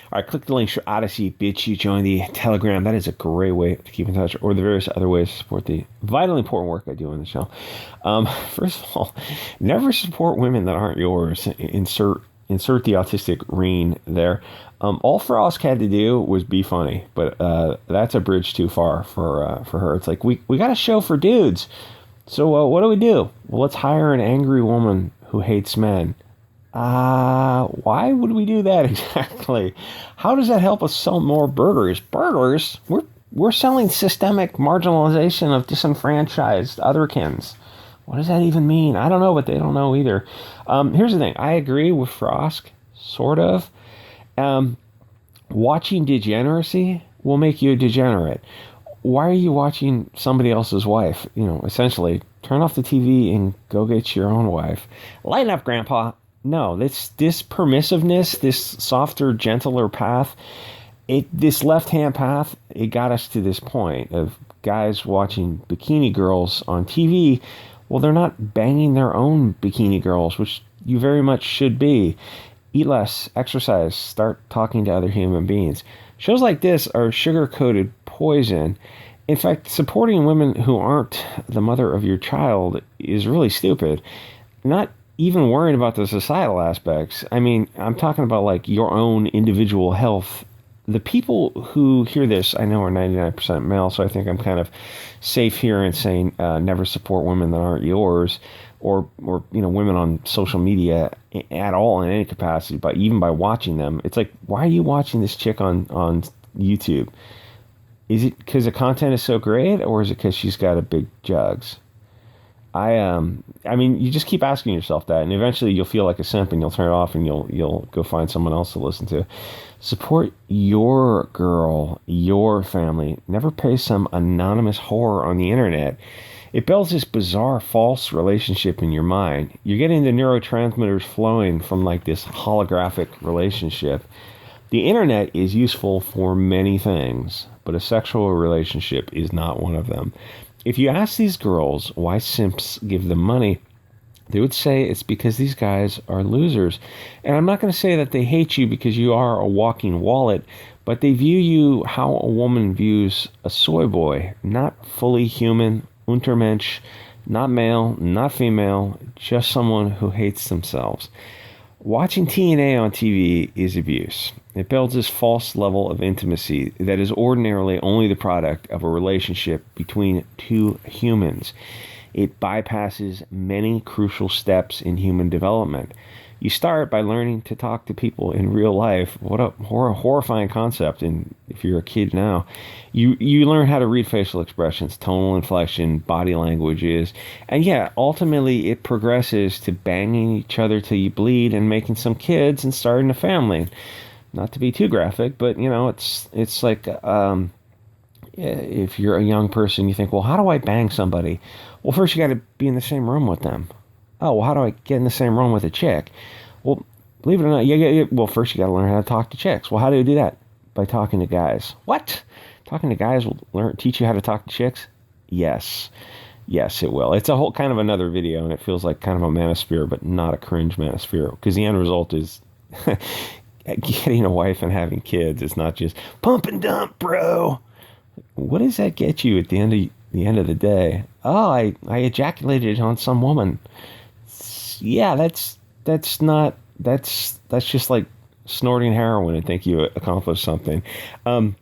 All right, click the link for Odyssey, Bit Chute, join the Telegram. That is a great way to keep in touch, or the various other ways to support the vitally important work I do on the show. First of all, never support women that aren't yours. Insert the autistic Reen there. All Frosk had to do was be funny, but that's a bridge too far for her. It's like, we got a show for dudes. So what do? Well, let's hire an angry woman who hates men. Why would we do that exactly? How does that help us sell more burgers? Burgers? We're selling systemic marginalization of disenfranchised otherkins. What does that even mean? I don't know, but they don't know either. Here's the thing. I agree with Frosk, sort of. Watching degeneracy will make you a degenerate. Why are you watching somebody else's wife? Essentially, turn off the TV and go get your own wife. Lighten up, Grandpa. No, this permissiveness, this softer, gentler path, this left-hand path, it got us to this point of guys watching bikini girls on TV. Well, they're not banging their own bikini girls, which you very much should be. Eat less, exercise, start talking to other human beings. Shows like this are sugar-coated poison. In fact, supporting women who aren't the mother of your child is really stupid. Not even worrying about the societal aspects. I mean, I'm talking about like your own individual health. The people who hear this, I know, are 99% male, so I think I'm kind of safe here in saying never support women that aren't yours, or women on social media at all in any capacity, but even by watching them. It's like, why are you watching this chick on YouTube? Is it because the content is so great, or is it because she's got a big jugs? I mean, you just keep asking yourself that, and eventually you'll feel like a simp, and you'll turn it off, and you'll go find someone else to listen to. Support your girl, your family. Never pay some anonymous whore on the internet. It builds this bizarre false relationship in your mind. You're getting the neurotransmitters flowing from like this holographic relationship. The internet is useful for many things, but a sexual relationship is not one of them. If you ask these girls why simps give them money, they would say it's because these guys are losers. And I'm not going to say that they hate you because you are a walking wallet, but they view you how a woman views a soy boy, not fully human, Untermensch, not male, not female, just someone who hates themselves. Watching TNA on TV is abuse. It builds this false level of intimacy that is ordinarily only the product of a relationship between two humans. It bypasses many crucial steps in human development. You start by learning to talk to people in real life. What a horrifying concept. And if you're a kid now, you learn how to read facial expressions, tonal inflection, body languages. And yeah, ultimately it progresses to banging each other till you bleed and making some kids and starting a family. Not to be too graphic, but it's like if you're a young person, you think, well, how do I bang somebody? Well, first you got to be in the same room with them. Oh, well, how do I get in the same room with a chick? Well, believe it or not, yeah. Well, first you got to learn how to talk to chicks. Well, how do you do that? By talking to guys. What? Talking to guys will teach you how to talk to chicks? Yes, it will. It's a whole kind of another video, and it feels like kind of a manosphere, but not a cringe manosphere, because the end result is getting a wife and having kids. It's not just pump and dump, bro. What does that get you at the end of the day? Oh, I ejaculated on some woman. Yeah, that's just like snorting heroin and think you accomplished something. I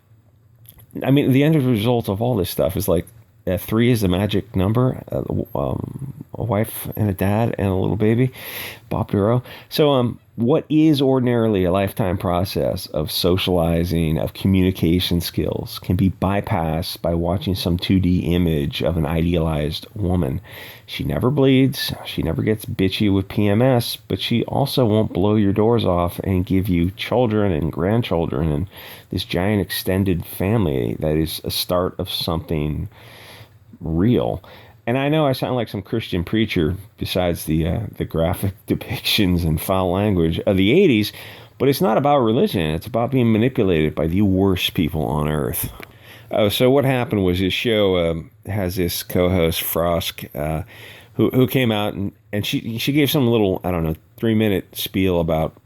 mean, the end result of all this stuff is like 3 is the magic number. A wife and a dad and a little baby, Bob Duro. So, what is ordinarily a lifetime process of socializing, of communication skills, can be bypassed by watching some 2D image of an idealized woman. She never bleeds, she never gets bitchy with PMS, but she also won't blow your doors off and give you children and grandchildren and this giant extended family that is a start of something real. And I know I sound like some Christian preacher besides the graphic depictions and foul language of the 80s, but it's not about religion. It's about being manipulated by the worst people on earth. Oh, so what happened was this show has this co-host, Frosk, who came out and she gave some little, I don't know, 3-minute spiel about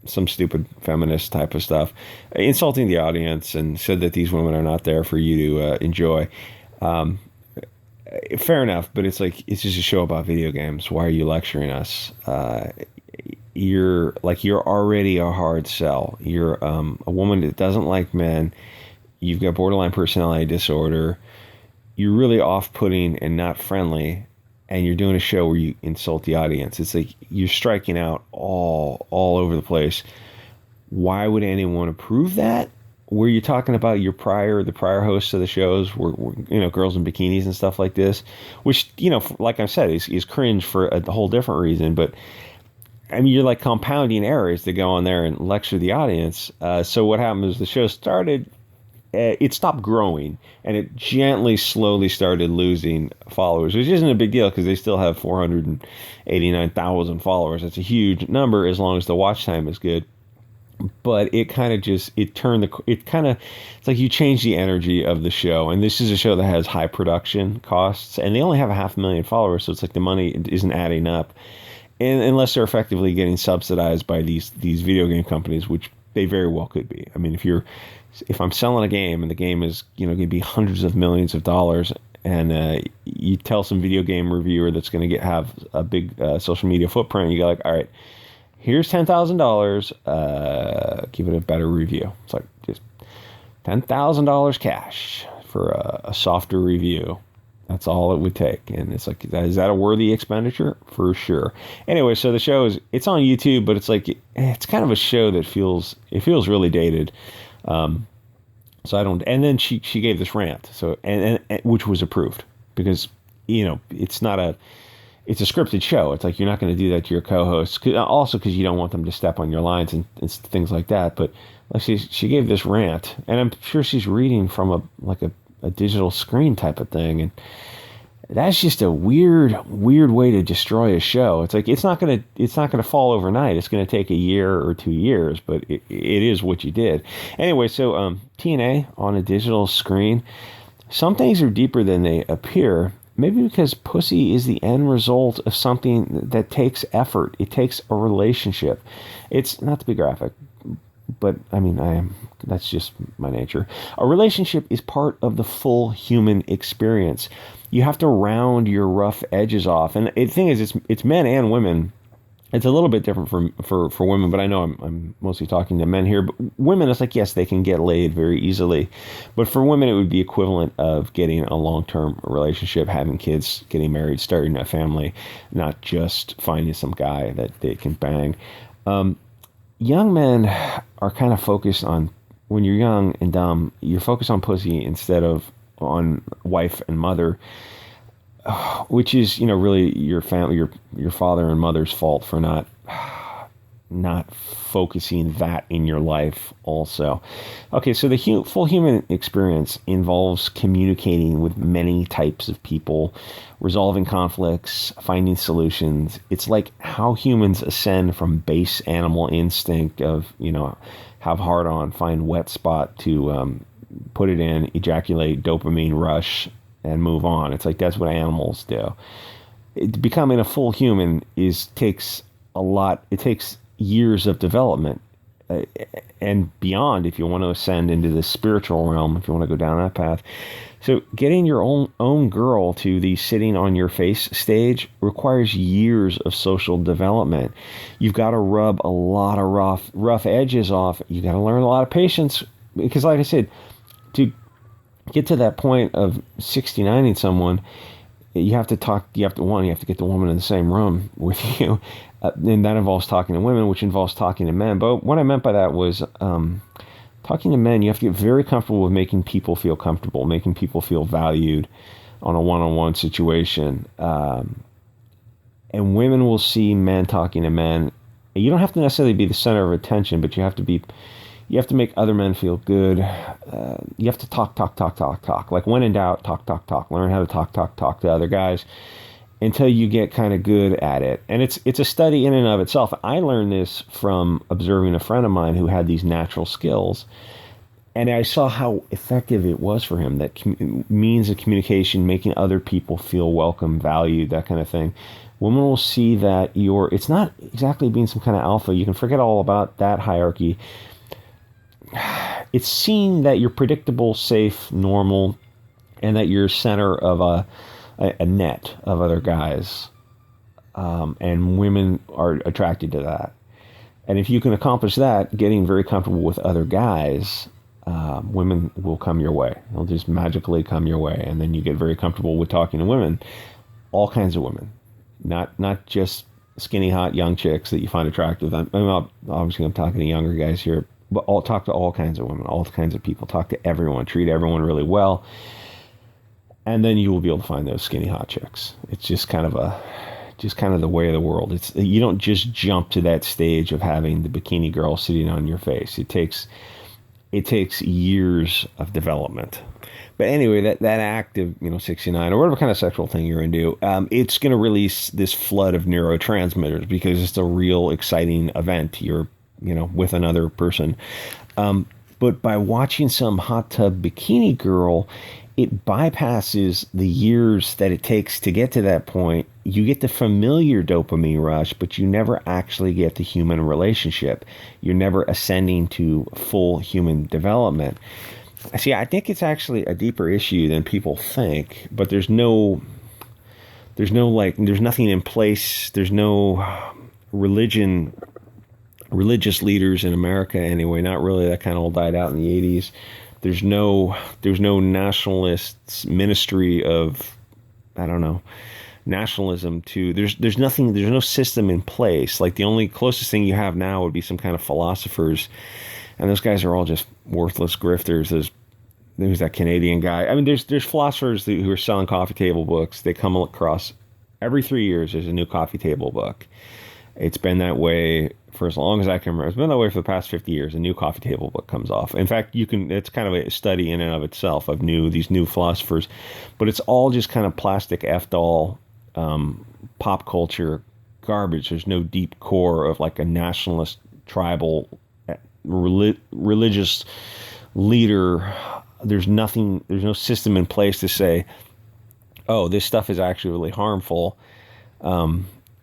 some stupid feminist type of stuff, insulting the audience, and said that these women are not there for you to enjoy. Fair enough, but it's like, it's just a show about video games. Why are you lecturing us? You're already a hard sell. You're a woman that doesn't like men. You've got borderline personality disorder. You're really off-putting and not friendly, and you're doing a show where you insult the audience. It's like you're striking out all over the place. Why would anyone approve that? Were you talking about the prior hosts of the shows were girls in bikinis and stuff like this, which, like I said, is cringe for a whole different reason. But I mean, you're like compounding errors to go on there and lecture the audience. So what happened is the show started, it stopped growing, and it gently, slowly started losing followers, which isn't a big deal because they still have 489,000 followers. That's a huge number as long as the watch time is good. But it kind of it's like you change the energy of the show. And this is a show that has high production costs, and they only have 500,000 followers. So it's like the money isn't adding up. And unless they're effectively getting subsidized by these video game companies, which they very well could be. I mean, if I'm selling a game and the game is, going to be hundreds of millions of dollars, and you tell some video game reviewer that's going to have a big social media footprint, you go like, all right, here's $10,000. Give it a better review. It's like just $10,000 cash for a softer review. That's all it would take. And it's like, is that a worthy expenditure? For sure. Anyway, so the show it's on YouTube, but it's like, it's kind of a show that feels really dated. So I don't, and then she gave this rant, so, and which was approved because, it's a scripted show. It's like, you're not going to do that to your co-hosts, also because you don't want them to step on your lines and things like that. But like she gave this rant, and I'm sure she's reading from a digital screen type of thing, and that's just a weird way to destroy a show. It's like, it's not gonna fall overnight. It's gonna take a year or 2 years, but it is what you did. Anyway, so TNA on a digital screen, some things are deeper than they appear. Maybe because pussy is the end result of something that takes effort. It takes a relationship. It's not to be graphic, but I mean, that's just my nature. A relationship is part of the full human experience. You have to round your rough edges off. And the thing is, it's men and women. It's a little bit different for women, but I know I'm mostly talking to men here. But women, it's like, yes, they can get laid very easily. But for women, it would be equivalent of getting a long-term relationship, having kids, getting married, starting a family, not just finding some guy that they can bang. Young men are kind of focused on, when you're young and dumb, you're focused on pussy instead of on wife and mother. Which is, really your family, your father and mother's fault for not focusing that in your life also. Okay, so the full human experience involves communicating with many types of people, resolving conflicts, finding solutions. It's like how humans ascend from base animal instinct of, have hard on, find wet spot to put it in, ejaculate, dopamine rush, and move on. It's like, that's what animals do. Becoming a full human takes a lot. It takes years of development and beyond, if you want to ascend into the spiritual realm, if you want to go down that path. So getting your own girl to the sitting on your face stage requires years of social development. You've got to rub a lot of rough edges off. You got to learn a lot of patience, because like I said, to get to that point of 69ing someone, you have to get the woman in the same room with you. And that involves talking to women, which involves talking to men. But what I meant by that was talking to men, you have to get very comfortable with making people feel comfortable, making people feel valued on a one-on-one situation. And women will see men talking to men. You don't have to necessarily be the center of attention, but you have to make other men feel good. You have to talk. Like, when in doubt, talk. Learn how to talk to other guys until you get kind of good at it. And it's a study in and of itself. I learned this from observing a friend of mine who had these natural skills. And I saw how effective it was for him. That means of communication, making other people feel welcome, valued, that kind of thing. Women will see that it's not exactly being some kind of alpha. You can forget all about that hierarchy. It's seeing that you're predictable, safe, normal, and that you're center of a net of other guys. And women are attracted to that. And if you can accomplish that, getting very comfortable with other guys, women will come your way. They'll just magically come your way. And then you get very comfortable with talking to women, all kinds of women, not just skinny, hot, young chicks that you find attractive. Obviously, I'm talking to younger guys here, but talk to all kinds of women, all kinds of people. Talk to everyone. Treat everyone really well. And then you will be able to find those skinny, hot chicks. It's just kind of the way of the world. You don't just jump to that stage of having the bikini girl sitting on your face. It takes years of development. But anyway, that act of 69 or whatever kind of sexual thing you're into, it's going to release this flood of neurotransmitters because it's a real exciting event. You're with another person. But by watching some hot tub bikini girl, it bypasses the years that it takes to get to that point. You get the familiar dopamine rush, but you never actually get the human relationship. You're never ascending to full human development. See, I think it's actually a deeper issue than people think, but there's nothing in place. There's no religious leaders in America anyway. Not really. That kind of all died out in the 80s. There's no nationalist ministry of, I don't know, nationalism to, there's nothing, there's no system in place. Like the only closest thing you have now would be some kind of philosophers, and those guys are all just worthless grifters. There's that Canadian guy. I mean, there's philosophers who are selling coffee table books. They come across every 3 years. There's a new coffee table book. It's been that way for as long as I can remember. It's been that way for the past 50 years. A new coffee table book comes off. In fact, it's kind of a study in and of itself of these new philosophers, but it's all just kind of plastic F-doll, pop culture garbage. There's no deep core of like a nationalist, tribal, religious leader. There's no system in place to say, oh, this stuff is actually really harmful,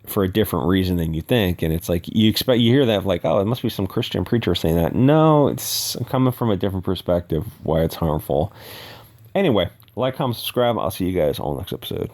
for a different reason than you think. And it's like you hear that like, oh, it must be some Christian preacher saying that. No, it's coming from a different perspective why it's harmful. Anyway, like, comment, subscribe. I'll see you guys on the next episode.